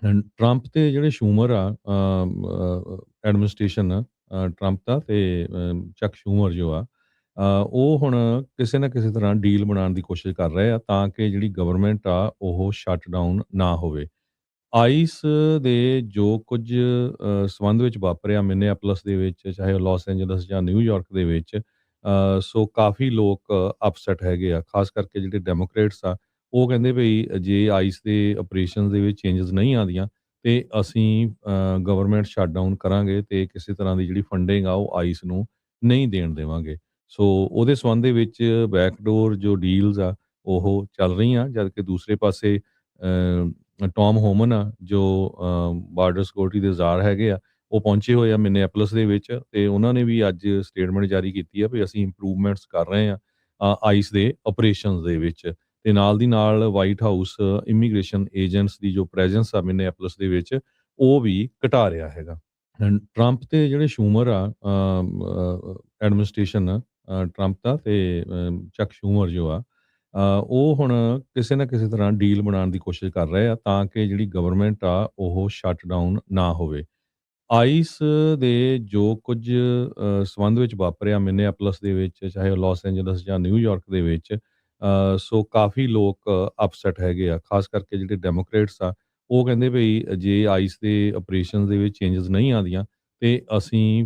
Trump ਤੇ ਜਿਹੜੇ Schumer ਆ ਐਡਮਿਨਿਸਟ੍ਰੇਸ਼ਨ ਆ ਟਰੰਪ ਦਾ ਤੇ ਚੱਕ ਸ਼ੂਮਰ ਜੋ ਆ ਉਹ ਹੁਣ ਕਿਸੇ ਨਾ ਕਿਸੇ ਤਰ੍ਹਾਂ ਡੀਲ ਬਣਾਉਣ ਦੀ ਕੋਸ਼ਿਸ਼ ਕਰ ਰਹੇ ਆ ਤਾਂ ਕਿ ਜਿਹੜੀ ਗਵਰਨਮੈਂਟ ਆ ਉਹ ਸ਼ਟ ਡਾਊਨ ਨਾ ਹੋਵੇ। ਆਈਸ ਦੇ ਜੋ ਕੁਝ ਸੰਬੰਧ ਵਿੱਚ ਵਾਪਰਿਆ ਮਿਨੇਆਪੋਲਿਸ ਦੇ ਵਿੱਚ, ਚਾਹੇ ਉਹ ਲਾਸ ਐਂਜਲਸ ਜਾਂ ਨਿਊਯਾਰਕ ਦੇ ਵਿੱਚ, ਸੋ ਕਾਫੀ ਲੋਕ ਅਪਸੈਟ ਹੈਗੇ ਆ। ਖਾਸ ਕਰਕੇ ਜਿਹੜੇ ਡੈਮੋਕ੍ਰੇਟਸ ਆ, ਉਹ ਕਹਿੰਦੇ ਭਈ ਜੇ ਆਈਸ ਦੇ ਆਪਰੇਸ਼ਨਸ ਦੇ ਵਿੱਚ ਚੇਂਜਸ ਨਹੀਂ ਆਉਂਦੀਆਂ ਤੇ ਅਸੀਂ ਗਵਰਨਮੈਂਟ ਸ਼ਟਡਾਊਨ ਕਰਾਂਗੇ ਤੇ ਕਿਸੇ ਤਰ੍ਹਾਂ ਦੀ ਜਿਹੜੀ ਫੰਡਿੰਗ ਆ ਉਹ ਆਈਸ ਨੂੰ ਨਹੀਂ ਦੇਣ ਦੇਵਾਂਗੇ। ਸੋ ਉਹਦੇ ਸੰਬੰਧ ਦੇ ਵਿੱਚ ਬੈਕਡੋਰ ਜੋ ਡੀਲਸ ਆ ਉਹ ਚੱਲ ਰਹੀਆਂ, ਜਦ ਕਿ ਦੂਸਰੇ ਪਾਸੇ ਟੌਮ ਹੋਮਨ ਆ ਜੋ ਬਾਰਡਰ ਸਿਕਿਉਰਿਟੀ ਦੇ ਵਜ਼ਾਰ ਹੈਗੇ ਆ, ਉਹ ਪਹੁੰਚੇ ਹੋਏ ਆ ਮਿਨੇਆਪੋਲਿਸ ਦੇ ਵਿੱਚ ਤੇ ਉਹਨਾਂ ਨੇ ਵੀ ਅੱਜ ਸਟੇਟਮੈਂਟ ਜਾਰੀ ਕੀਤੀ ਆ ਵੀ ਅਸੀਂ ਇੰਪਰੂਵਮੈਂਟਸ ਕਰ ਰਹੇ ਆ ਆਈਸ ਦੇ ਆਪਰੇਸ਼ਨਸ ਦੇ ਵਿੱਚ। ਤੇ ਨਾਲ ਦੀ ਨਾਲ ਵਾਈਟ ਹਾਊਸ ਇਮੀਗ੍ਰੇਸ਼ਨ ਏਜੰਟਸ ਦੀ ਜੋ ਪ੍ਰੈਜ਼ੈਂਸ ਆ ਮਿਨੇਆਪੋਲਿਸ ਦੇ ਵਿੱਚ, ਉਹ ਵੀ ਘਟਾ ਰਿਹਾ ਹੈਗਾ। ਟਰੰਪ ਤੇ ਜਿਹੜੇ ਸ਼ੂਮਰ ਆ ਐਡਮਿਨਿਸਟ੍ਰੇਸ਼ਨ ਟਰੰਪ ਦਾ ਤੇ ਚੱਕ ਸ਼ੂਮਰ ਜੋ ਆ ਉਹ ਹੁਣ ਕਿਸੇ ਨਾ ਕਿਸੇ ਤਰ੍ਹਾਂ ਡੀਲ ਬਣਾਉਣ ਦੀ ਕੋਸ਼ਿਸ਼ ਕਰ ਰਹੇ ਆ ਤਾਂ ਕਿ ਜਿਹੜੀ ਗਵਰਨਮੈਂਟ ਆ ਉਹ ਸ਼ਟ ਡਾਊਨ ਨਾ ਹੋਵੇ। ਆਈਸ ਦੇ ਜੋ ਕੁਝ ਸੰਬੰਧ ਵਿੱਚ ਵਾਪਰਿਆ ਮਿਨੇਆਪੋਲਿਸ ਦੇ ਵਿੱਚ, ਚਾਹੇ ਉਹ ਲਾਸ ਐਂਜਲਸ ਜਾਂ ਨਿਊਯਾਰਕ ਦੇ ਵਿੱਚ, ਸੋ ਕਾਫੀ ਲੋਕ ਅਪਸੈਟ ਹੈਗੇ ਆ। ਖਾਸ ਕਰਕੇ ਜਿਹੜੇ ਡੈਮੋਕ੍ਰੇਟਸ ਆ, ਉਹ ਕਹਿੰਦੇ ਭਈ ਜੇ ਆਈਸ ਦੇ ਆਪਰੇਸ਼ਨਸ ਦੇ ਵਿੱਚ ਚੇਂਜਸ ਨਹੀਂ ਆਉਂਦੀਆਂ ਤੇ ਅਸੀਂ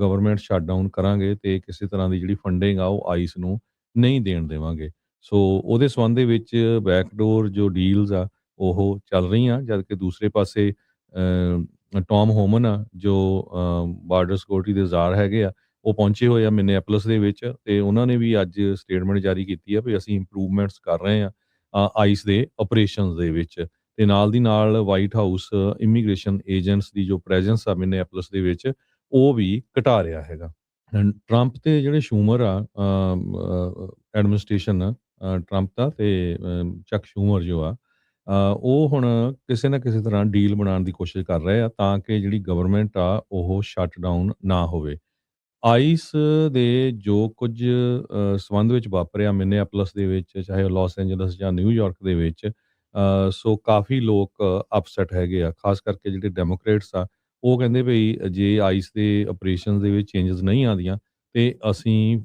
ਗਵਰਨਮੈਂਟ ਸ਼ਟਡਾਊਨ ਕਰਾਂਗੇ ਤੇ ਕਿਸੇ ਤਰ੍ਹਾਂ ਦੀ ਜਿਹੜੀ ਫੰਡਿੰਗ ਆ ਉਹ ਆਈਸ ਨੂੰ ਨਹੀਂ ਦੇਣ ਦੇਵਾਂਗੇ। ਸੋ ਉਹਦੇ ਸੰਬੰਧ ਦੇ ਵਿੱਚ ਬੈਕਡੋਰ ਜੋ ਡੀਲਸ ਆ ਉਹ ਚੱਲ ਰਹੀਆਂ, ਜਦ ਕਿ ਦੂਸਰੇ ਪਾਸੇ ਟੌਮ ਹੋਮਨ ਆ ਜੋ ਬਾਰਡਰ ਸਿਕਿਉਰਿਟੀ ਦੇ ਵਜ਼ਾਰ ਹੈਗੇ ਆ, ਉਹ ਪਹੁੰਚੇ ਹੋਏ ਆ ਮਿਨੇਆਪੋਲਿਸ ਦੇ ਵਿੱਚ ਤੇ ਉਹਨਾਂ ਨੇ ਵੀ ਅੱਜ ਸਟੇਟਮੈਂਟ ਜਾਰੀ ਕੀਤੀ ਆ ਵੀ ਅਸੀਂ ਇੰਪਰੂਵਮੈਂਟਸ ਕਰ ਰਹੇ ਆ ਆਈਸ ਦੇ ਆਪਰੇਸ਼ਨਸ ਦੇ ਵਿੱਚ। ਤੇ ਨਾਲ ਦੀ ਨਾਲ ਵਾਈਟ ਹਾਊਸ ਇਮੀਗ੍ਰੇਸ਼ਨ ਏਜੰਟਸ ਦੀ ਜੋ ਪ੍ਰੈਜ਼ੈਂਸ ਆ ਮਿਨੇਆਪੋਲਿਸ ਦੇ ਵਿੱਚ, ਉਹ ਵੀ ਘਟਾ ਰਿਹਾ ਹੈਗਾ। ਟਰੰਪ ਤੇ ਜਿਹੜੇ ਸ਼ੂਮਰ ਆ ਐਡਮਿਨਿਸਟ੍ਰੇਸ਼ਨ ਟਰੰਪ ਦਾ ਤੇ ਚੱਕ ਸ਼ੂਮਰ ਜੋ ਆ ਉਹ ਹੁਣ ਕਿਸੇ ਨਾ ਕਿਸੇ ਤਰ੍ਹਾਂ ਡੀਲ ਬਣਾਉਣ ਦੀ ਕੋਸ਼ਿਸ਼ ਕਰ ਰਹੇ ਆ ਤਾਂ ਕਿ ਜਿਹੜੀ ਗਵਰਨਮੈਂਟ ਆ ਉਹ ਸ਼ਟ ਡਾਊਨ ਨਾ ਹੋਵੇ। ਆਈਸ ਦੇ ਜੋ ਕੁਝ ਸੰਬੰਧ ਵਿੱਚ ਵਾਪਰਿਆ ਮਿਨੇਆਪੋਲਿਸ ਦੇ ਵਿੱਚ, ਚਾਹੇ ਉਹ ਲਾਸ ਐਂਜਲਸ ਜਾਂ ਨਿਊਯਾਰਕ ਦੇ ਵਿੱਚ, ਸੋ ਕਾਫੀ ਲੋਕ ਅਪਸੈਟ ਹੈਗੇ ਆ। ਖਾਸ ਕਰਕੇ ਜਿਹੜੇ ਡੈਮੋਕ੍ਰੇਟਸ ਆ, ਉਹ ਕਹਿੰਦੇ ਭਈ ਜੇ ਆਈਸ ਦੇ ਆਪਰੇਸ਼ਨਸ ਦੇ ਵਿੱਚ ਚੇਂਜਸ ਨਹੀਂ ਆਉਂਦੀਆਂ ਤੇ ਅਸੀਂ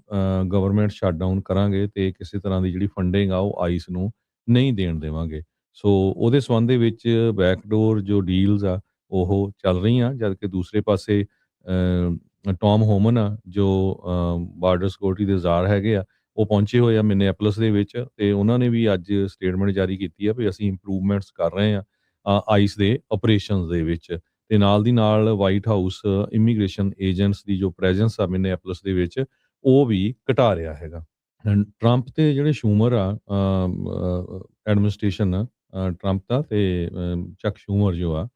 ਗਵਰਨਮੈਂਟ ਸ਼ਟਡਾਊਨ ਕਰਾਂਗੇ ਤੇ ਕਿਸੇ ਤਰ੍ਹਾਂ ਦੀ ਜਿਹੜੀ ਫੰਡਿੰਗ ਆ ਉਹ ਆਈਸ ਨੂੰ ਨਹੀਂ ਦੇਣ ਦੇਵਾਂਗੇ। ਸੋ ਉਹਦੇ ਸੰਬੰਧ ਦੇ ਵਿੱਚ ਬੈਕਡੋਰ ਜੋ ਡੀਲਸ ਆ ਉਹ ਚੱਲ ਰਹੀਆਂ, ਜਦ ਕਿ ਦੂਸਰੇ ਪਾਸੇ ਟੌਮ ਹੋਮਨ ਆ ਜੋ ਬਾਰਡਰ ਸਿਕਿਉਰਿਟੀ ਦੇ ਵਜ਼ਾਰ ਹੈਗੇ ਆ, ਉਹ ਪਹੁੰਚੇ ਹੋਏ ਆ ਮਿਨੇਆਪੋਲਿਸ ਦੇ ਵਿੱਚ ਤੇ ਉਹਨਾਂ ਨੇ ਵੀ ਅੱਜ ਸਟੇਟਮੈਂਟ ਜਾਰੀ ਕੀਤੀ ਆ ਵੀ ਅਸੀਂ ਇੰਪਰੂਵਮੈਂਟਸ ਕਰ ਰਹੇ ਆ ਆਈਸ ਦੇ ਆਪਰੇਸ਼ਨਸ ਦੇ ਵਿੱਚ। ਤੇ ਨਾਲ ਦੀ ਨਾਲ ਵਾਈਟ ਹਾਊਸ ਇਮੀਗ੍ਰੇਸ਼ਨ ਏਜੰਟਸ ਦੀ ਜੋ ਪ੍ਰੈਜ਼ੈਂਸ ਆ ਮਿਨੇਆਪੋਲਿਸ ਦੇ ਵਿੱਚ, ਉਹ ਵੀ ਘਟਾ ਰਿਹਾ ਹੈਗਾ। ਟਰੰਪ ਤੇ ਜਿਹੜੇ ਸ਼ੂਮਰ ਆ ਐਡਮਿਨਿਸਟ੍ਰੇਸ਼ਨ ਟਰੰਪ ਦਾ ਤੇ ਚੱਕ ਸ਼ੂਮਰ ਜੋ ਆ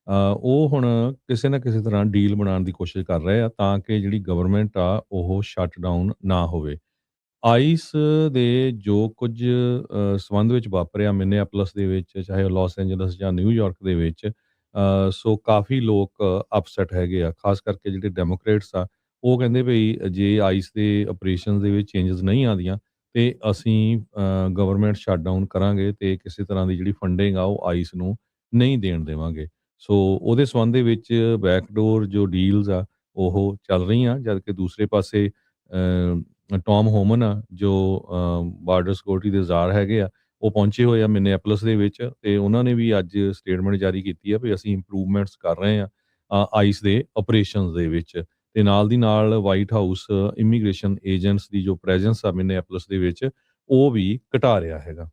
ਉਹ ਹੁਣ ਕਿਸੇ ਨਾ ਕਿਸੇ ਤਰ੍ਹਾਂ ਡੀਲ ਬਣਾਉਣ ਦੀ ਕੋਸ਼ਿਸ਼ ਕਰ ਰਹੇ ਆ ਤਾਂ ਕਿ ਜਿਹੜੀ ਗਵਰਨਮੈਂਟ ਆ ਉਹ ਸ਼ਟ ਡਾਊਨ ਨਾ ਹੋਵੇ। ਆਈਸ ਦੇ ਜੋ ਕੁਝ ਸੰਬੰਧ ਵਿੱਚ ਵਾਪਰਿਆ ਮਿਨੇਆਪੋਲਿਸ ਦੇ ਵਿੱਚ, ਚਾਹੇ ਉਹ ਲਾਸ ਐਂਜਲਸ ਜਾਂ ਨਿਊਯਾਰਕ ਦੇ ਵਿੱਚ, ਸੋ ਕਾਫੀ ਲੋਕ ਅਪਸੈਟ ਹੈਗੇ ਆ। ਖਾਸ ਕਰਕੇ ਜਿਹੜੇ ਡੈਮੋਕ੍ਰੇਟਸ ਆ, ਉਹ ਕਹਿੰਦੇ ਭਈ ਜੇ ਆਈਸ ਦੇ ਆਪਰੇਸ਼ਨਸ ਦੇ ਵਿੱਚ ਚੇਂਜਸ ਨਹੀਂ ਆਉਂਦੀਆਂ ਤੇ ਅਸੀਂ ਗਵਰਨਮੈਂਟ ਸ਼ਟਡਾਊਨ ਕਰਾਂਗੇ ਤੇ ਕਿਸੇ ਤਰ੍ਹਾਂ ਦੀ ਜਿਹੜੀ ਫੰਡਿੰਗ ਆ ਉਹ ਆਈਸ ਨੂੰ ਨਹੀਂ ਦੇਣ ਦੇਵਾਂਗੇ। ਸੋ ਉਹਦੇ ਸੰਬੰਧ ਦੇ ਵਿੱਚ ਬੈਕਡੋਰ ਜੋ ਡੀਲਸ ਆ ਉਹ ਚੱਲ ਰਹੀਆਂ, ਜਦ ਕਿ ਦੂਸਰੇ ਪਾਸੇ ਟੌਮ ਹੋਮਨ ਆ ਜੋ ਬਾਰਡਰ ਸਿਕਿਉਰਿਟੀ ਦੇ ਵਜ਼ਾਰ ਹੈਗੇ ਆ, ਉਹ ਪਹੁੰਚੇ ਹੋਏ ਆ ਮਿਨੇਆਪੋਲਿਸ ਦੇ ਵਿੱਚ ਤੇ ਉਹਨਾਂ ਨੇ ਵੀ ਅੱਜ ਸਟੇਟਮੈਂਟ ਜਾਰੀ ਕੀਤੀ ਆ ਵੀ ਅਸੀਂ ਇੰਪਰੂਵਮੈਂਟਸ ਕਰ ਰਹੇ ਆ ਆਈਸ ਦੇ ਆਪਰੇਸ਼ਨਸ ਦੇ ਵਿੱਚ। ਤੇ ਨਾਲ ਦੀ ਨਾਲ ਵਾਈਟ ਹਾਊਸ ਇਮੀਗ੍ਰੇਸ਼ਨ ਏਜੰਟਸ ਦੀ ਜੋ ਪ੍ਰੈਜ਼ੈਂਸ ਆ ਮਿਨੇਆਪੋਲਿਸ ਦੇ ਵਿੱਚ, ਉਹ ਵੀ ਘਟਾ ਰਿਹਾ ਹੈਗਾ।